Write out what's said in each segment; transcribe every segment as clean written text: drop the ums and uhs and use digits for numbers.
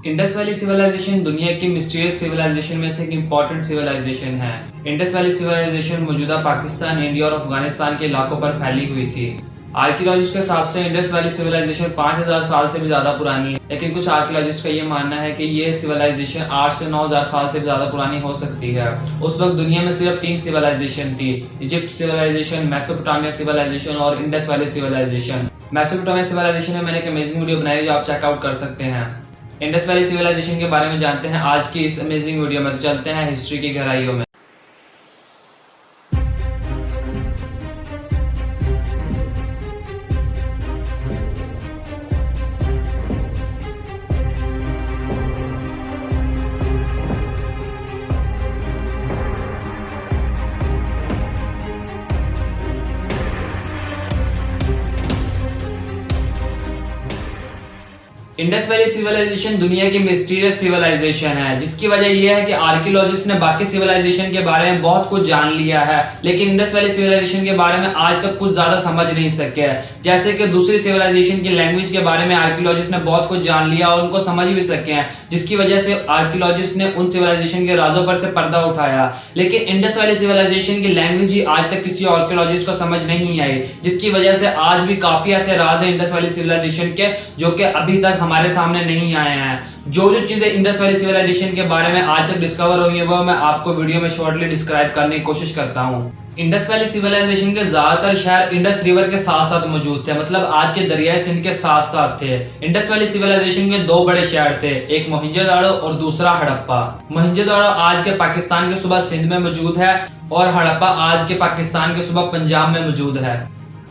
Indus valley civilisation दुनिया की mysterious civilisation में से एक इम्पॉर्टेंट सिविलाइजेशन है। इंडस वैली सिविलाइजेशन मौजूदा पाकिस्तान, इंडिया और अफगानिस्तान के इलाकों पर फैली हुई थी। आर्कियोलॉजिस्ट के हिसाब से इंडस वैली सिविलाइजेशन 5000 साल से भी ज्यादा पुरानी है, लेकिन कुछ आर्कियोलॉजिस्ट का ये मानना है कि ये सिविलाइजेशन 8 से 9000 साल से भी ज्यादा पुरानी हो सकती है। उस वक्त दुनिया में सिर्फ 3 सिविलाइजेशन थी: इजिप्ट सिविलाइजेशन, मेसोपोटामिया सिविलाइजेशन और Indus valley civilization. Mesopotamia civilization में मैंने एक अमेजिंग वीडियो बनाई है जो आप चेकआउट कर सकते हैं। इंडस वैली सिविलाइजेशन के बारे में जानते हैं आज की इस अमेजिंग वीडियो में। तो चलते हैं हिस्ट्री की गहराइयों में। इंडस वैली सिविलाइजेशन दुनिया की मिस्टीरियस सिविलाइजेशन है, जिसकी वजह यह है कि आर्कियोलॉजिस्ट ने बाकी सिविलाइजेशन के बारे में बहुत कुछ जान लिया है, लेकिन इंडस वैली सिविलाइजेशन के बारे में आज तक कुछ ज्यादा समझ नहीं सके। जैसे कि दूसरी सिविलाइजेशन की लैंग्वेज के बारे में आर्कियोलॉजिस्ट ने बहुत कुछ जान लिया और उनको समझ भी सके हैं, जिसकी वजह से आर्कियोलॉजिस्ट ने उन सिविलाइजेशन के राजों पर से पर्दा उठाया। लेकिन इंडस वैली सिविलाइजेशन की लैंग्वेज ही आज तक किसी आर्कियोलॉजिस्ट को समझ नहीं आई, जिसकी वजह से आज भी काफी ऐसे राज हैं इंडस वैली सिविलाइजेशन के जो कि अभी तक हमारे सामने नहीं आए हैं। जो चीजें इंडस वैली सिविलाइजेशन के बारे में आज तक डिस्कवर हुई है वो मैं आपको वीडियो में शॉर्टली डिस्क्राइब करने की कोशिश करता हूँ। इंडस वैली सिविलाइजेशन के ज्यादातर शहर इंडस रिवर के साथ साथ मौजूद थे, मतलब आज के दरियाई सिंध के साथ साथ थे। इंडस वैली सिविलाइजेशन के 2 बड़े शहर थे, एक मोहनजोदाड़ो और दूसरा हड़प्पा। मोहनजोदाड़ो आज के पाकिस्तान के सूबा सिंध में मौजूद है और हड़प्पा आज के पाकिस्तान के सूबा पंजाब में मौजूद है।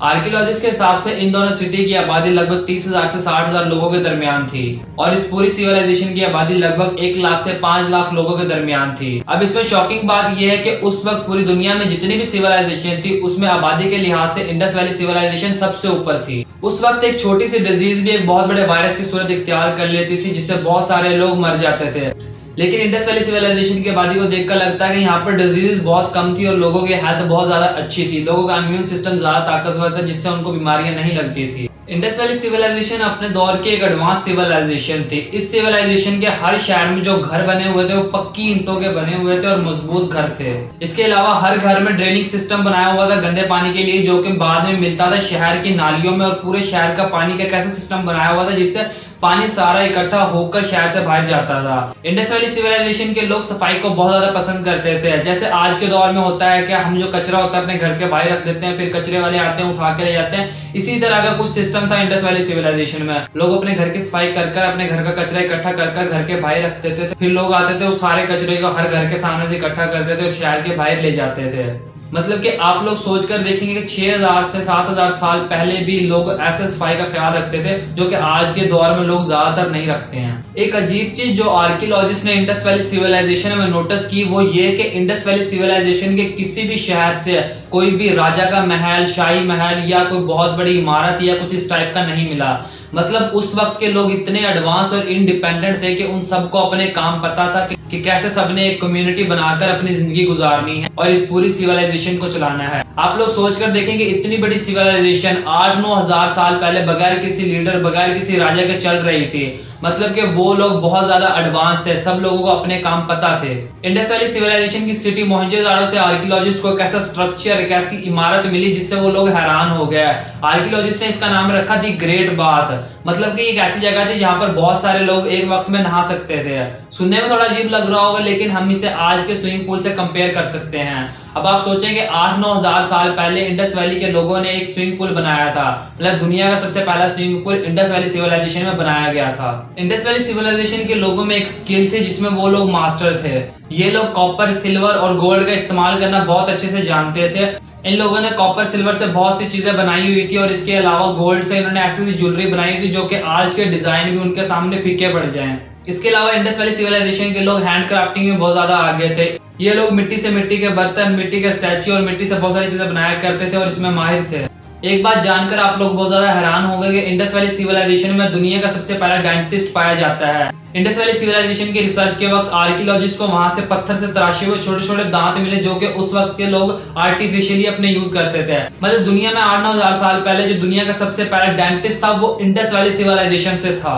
आर्कियोलॉजिस्ट के हिसाब से इन दोनों सिटी की आबादी लगभग 30,000 से 60,000 लोगों के दरमियान थी और इस पूरी सिविलाइजेशन की आबादी लगभग 1 लाख से 5 लाख लोगों के दरमियान थी। अब इसमें शॉकिंग बात यह है कि उस वक्त पूरी दुनिया में जितनी भी सिविलाइजेशन थी उसमें आबादी के लिहाज से इंडस वैली सिविलाइजेशन सबसे ऊपर थी। उस वक्त एक छोटी सी डिजीज भी एक बहुत बड़े वायरस की सूरत इख्तियार कर लेती थी, जिससे बहुत सारे लोग मर जाते थे। लेकिन इंडस वैली सिविलाइजेशन की आबादी को देखकर लगता है कि यहाँ पर डिजीज बहुत कम थी और लोगों की हेल्थ बहुत ज्यादा अच्छी थी। लोगों का इम्यून सिस्टम ज्यादा ताकतवर था, जिससे उनको बीमारियां नहीं लगती थी। इंडस वैली सिविलाइजेशन अपने दौर की एक एडवांस सिविलाइजेशन थी। इस सिविलाइजेशन के हर शहर में जो घर बने हुए थे वो पक्की ईंटों के बने हुए थे और मजबूत घर थे। इसके अलावा हर घर में ड्रेनिंग सिस्टम बनाया हुआ था गंदे पानी के लिए, जो कि बाद में मिलता था शहर की नालियों में, और पूरे शहर का पानी का एक ऐसा सिस्टम बनाया हुआ था जिससे पानी सारा इकट्ठा होकर शहर से बाहर जाता था। इंडस वैली सिविलाइजेशन के लोग सफाई को बहुत ज्यादा पसंद करते थे। जैसे आज के दौर में होता है कि हम जो कचरा होता है अपने घर के बाहर रख देते हैं, फिर कचरे वाले आते हैं उठा के ले जाते हैं। इसी तरह का कुछ सिस्टम था इंडस वैली सिविलाइजेशन में। लोग अपने घर की सफाई कर अपने घर का कचरा इकट्ठा कर घर के बाहर रख देते थे, फिर लोग आते थे उस सारे कचरे को हर घर के सामने से इकट्ठा करते थे और शहर के बाहर ले जाते थे। मतलब कि आप लोग सोचकर देखेंगे कि 6000 से 7000 साल पहले भी लोग ऐसे सफाई का ख्याल रखते थे, जो कि आज के दौर में लोग ज्यादातर नहीं रखते हैं। एक अजीब चीज जो आर्कियोलॉजिस्ट ने इंडस वैली सिविलाइजेशन में नोटिस की वो ये कि इंडस वैली सिविलाइजेशन के किसी भी शहर से कोई भी राजा का महल, शाही महल या कोई बहुत बड़ी इमारत या कुछ इस टाइप का नहीं मिला। मतलब उस वक्त के लोग इतने एडवांस और इंडिपेंडेंट थे कि उन सबको अपने काम पता था कि कैसे सबने एक कम्युनिटी बनाकर अपनी जिंदगी गुजारनी है और इस पूरी सिविलाइजेशन को चलाना है। आप लोग सोचकर देखेंगे इतनी बड़ी सिविलाइजेशन 8-9 हजार साल पहले बगैर किसी लीडर, बगैर किसी राजा के चल रही थी। मतलब कि वो लोग बहुत ज्यादा एडवांस थे, सब लोगों को अपने काम पता थे। इंडस वैली सिविलाइजेशन की सिटी मोहनजोदाड़ो से आर्कियोलॉजिस्ट को एक ऐसा स्ट्रक्चर, एक ऐसी इमारत मिली जिससे वो लोग हैरान हो गए। आर्कियोलॉजिस्ट ने इसका नाम रखा दी ग्रेट बाथ। मतलब कि एक ऐसी जगह थी जहां पर बहुत सारे लोग एक वक्त में नहा सकते थे। सुनने में थोड़ा अजीब लग रहा होगा, लेकिन हम इसे आज के स्विमिंग पूल से कंपेयर कर सकते हैं। अब आप सोचेंगे 8-9 हजार साल पहले इंडस वैली के लोगों ने एक स्विमिंग पूल बनाया था। मतलब दुनिया का सबसे पहला swimming pool Indus valley civilization में बनाया गया था। इंडस वैली सिविलाइजेशन के लोगों में एक स्किल थी जिसमें वो लोग मास्टर थे। ये लोग कॉपर, सिल्वर और गोल्ड का इस्तेमाल करना बहुत अच्छे से जानते थे। इन लोगों ने कॉपर, सिल्वर से बहुत सी चीजें बनाई हुई थी और इसके अलावा गोल्ड से इन्होंने ऐसी ज्वेलरी बनाई थी जो कि आज के डिजाइन भी उनके सामने फीके पड़ जाएं। इसके अलावा इंडस वैली सिविलाइजेशन के लोग हैंड क्राफ्टिंग में बहुत ज्यादा आगे थे। ये लोग मिट्टी से मिट्टी के बर्तन, मिट्टी के स्टैच्यू और मिट्टी से बहुत सारी चीजें बनाया करते थे और इसमें माहिर थे। एक बात जानकर आप लोग बहुत ज्यादा हैरान हो गए कि इंडस वैली सिविलाइजेशन में दुनिया का सबसे पहला डेंटिस्ट पाया जाता है। इंडस वैली सिविलाइजेशन के रिसर्च के वक्त आर्कियोलॉजिस्ट को वहां से पत्थर से तराशे हुए छोटे छोटे दांत मिले, जो कि उस वक्त के लोग आर्टिफिशियली अपने यूज करते थे। मतलब दुनिया में 8-9 हजार साल पहले जो दुनिया का सबसे पहला डेंटिस्ट था वो इंडस वैली सिविलाइजेशन से था।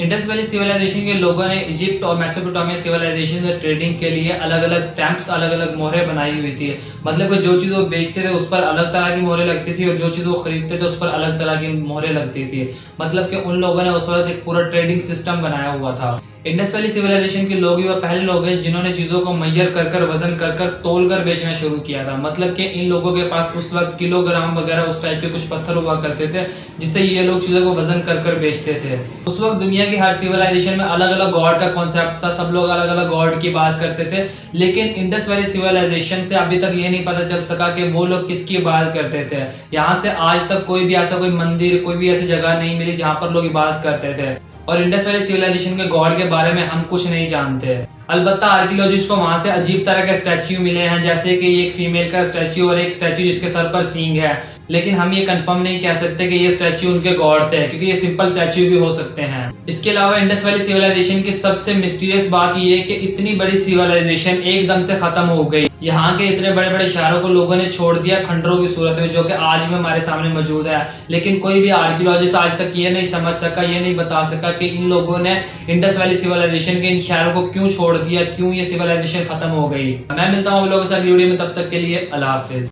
इंडस वैली सिविलाइजेशन के लोगों ने इजिप्ट और मेसोपोटामिया सिविलाइजेशन से ट्रेडिंग के लिए अलग अलग स्टैंप्स, अलग अलग मोहरें बनाई हुई थी। मतलब कि जो चीज़ वो बेचते थे उस पर अलग तरह की मोहरें लगती थी और जो चीज़ वो खरीदते थे उस पर अलग तरह की मोहरें लगती थी। मतलब कि उन लोगों ने उस वक्त एक पूरा ट्रेडिंग सिस्टम बनाया हुआ था। इंडस वैली सिविलाइजेशन के लोग ही वो पहले लोग हैं जिन्होंने चीज़ों को मैयर कर कर, वजन कर कर, तोल कर बेचना शुरू किया था। मतलब कि इन लोगों के पास उस वक्त किलोग्राम वगैरह उस टाइप के कुछ पत्थर हुआ करते थे जिससे ये लोग चीज़ों को वजन कर कर बेचते थे। उस वक्त दुनिया की हर सिविलाइजेशन में अलग अलग गॉड का कॉन्सेप्ट था, सब लोग अलग अलग गॉड की बात करते थे। लेकिन इंडस वैली सिविलाइजेशन से अभी तक ये नहीं पता चल सका कि वो लोग किसकी इबादत करते थे। यहाँ से आज तक कोई भी ऐसा कोई मंदिर, कोई भी ऐसी जगह नहीं मिली जहाँ पर लोग इबादत करते थे। और इंडस वैली सिविलाइजेशन के गॉड के बारे में हम कुछ नहीं जानते। अलबत्ता आर्कियोलॉजिस्ट को वहां से अजीब तरह के स्टैच्यू मिले हैं, जैसे कि एक फीमेल का स्टैच्यू और एक स्टैच्यू जिसके सर पर सींग है। लेकिन हम ये कंफर्म नहीं कह सकते कि ये स्टैच्यू उनके गॉड थे, क्योंकि ये सिंपल स्टैच्यू भी हो सकते हैं। इसके अलावा इंडस वैली सिविलाइजेशन की सबसे मिस्टीरियस बात ये है कि इतनी बड़ी सिविलाइजेशन एकदम से खत्म हो गई। यहाँ के इतने बड़े बड़े शहरों को लोगों ने छोड़ दिया खंडरों की सूरत में, जो कि आज भी हमारे सामने मौजूद है। लेकिन कोई भी आर्कियोलॉजिस्ट आज तक ये नहीं समझ सका, ये नहीं बता सका कि इन लोगों ने इंडस वैली सिविलाइजेशन के इन शहरों को क्यों छोड़ दिया, क्यों ये सिविलाइजेशन खत्म हो गई। मैं मिलता हूँ आप लोगों के साथ वीडियो में, तब तक के लिए अल्लाह हाफिज।